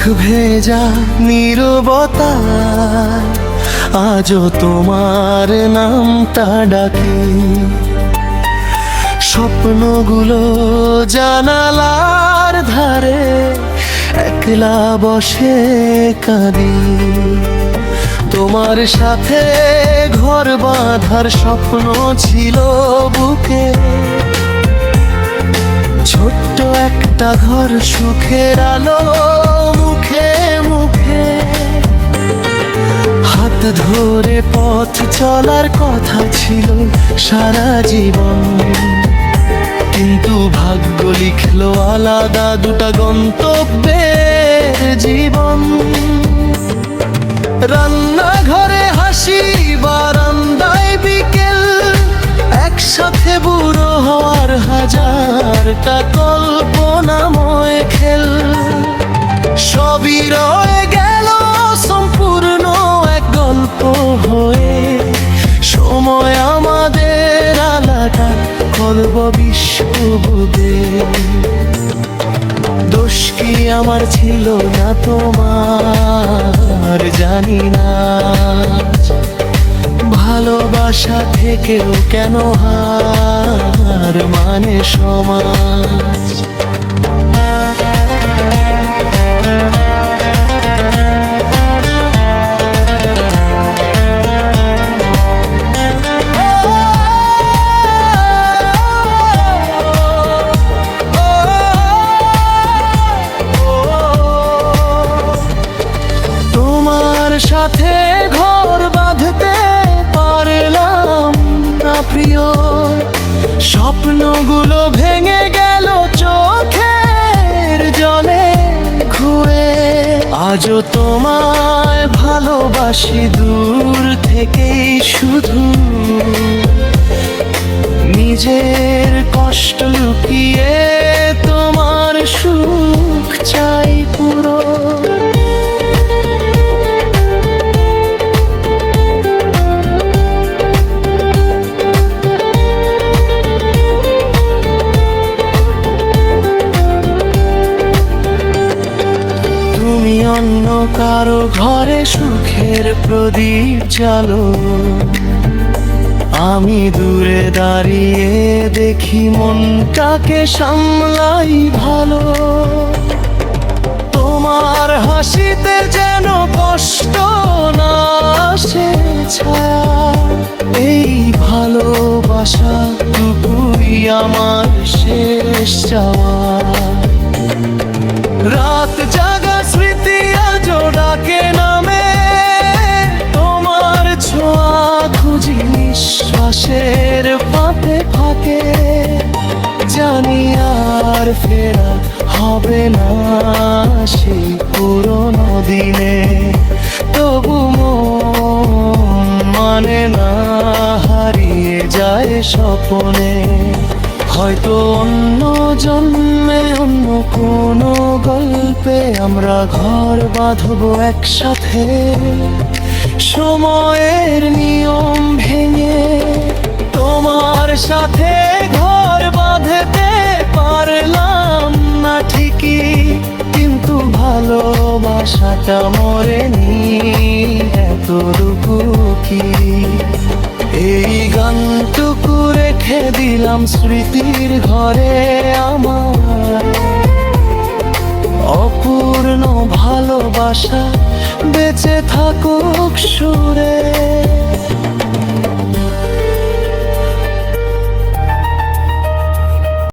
ভেজা নীরবতা আজও তোমার নামটা ডাকে। স্বপ্নগুলো জানালার ধারে একলা বসে কাঁদি। তোমার সাথে ঘর বাঁধার স্বপ্ন ছিল বুকে, ছোট্ট একটা ঘর সুখের আলো মুখে মুখে। হাত ধরে পথ চলার কথা ছিল সারা জীবন, কিন্তু ভাগ্য লিখলো আলাদা দুটা গন্তব্যের জীবন। রান্নাঘরে হাসি, বারান্দায় বিকেল, একসাথে বুড়ো হওয়ার হাজারটা কল্পনাময় খেল। সবই রয়ে গেল সম্পূর্ণ এক গল্প হয়ে। সময় আমাদের আলাদা করব বিশ্ববোধে। দোষ কি আমার ছিল না তোমার জানি না, ভালোবাসা থেকেও কেন হার মানে সমাজ। তোমার সাথে ঘর বাঁধতে পারলাম না প্রিয়, স্বপ্নগুলো ভেঙে গেল চোখের জলে খুয়ে। আজও তোমায় ভালোবাসি দূর থেকেই, শুধু নিজের কষ্ট লুকিয়ে তোমার সুখ চাই পুরো। তুমি অন্য কারো ঘরে সুখের প্রদীপ জ্বালো, আমি দূরে দাঁড়িয়ে দেখি মনটাকে সামলাই ভালো। তোমার হাসিতে যেন কষ্ট না আসে ছায়া, এই ভালোবাসা টুকুই আমার শেষ চাওয়া। রাত জাগা স্মৃতি আজও ডাকে নামে, তোমার ছোঁয়া খুঁজি নিঃশ্বাসের ফাঁকে ফাঁকে। জানি আর ফেরা হবে না সেই পুরোনো দিনে, তবু মন মানে না হারিয়ে যায় স্বপ্নে। হয়তো অন্য জন্মে অন্য কোনো গল্পে আমরা ঘর বাঁধবো একসাথে, সময়ের নিয়ম ভেঙে। তোমার সাথে ঘর বাঁধতে পারলাম না ঠিকই, কিন্তু ভালোবাসাটা মরেনি এতটুকু কি। এই গানটুকু রেখে দিলাম স্মৃতির ঘরে আমার, অপূর্ণ ভালোবাসা বেঁচে থাকুক সুরে।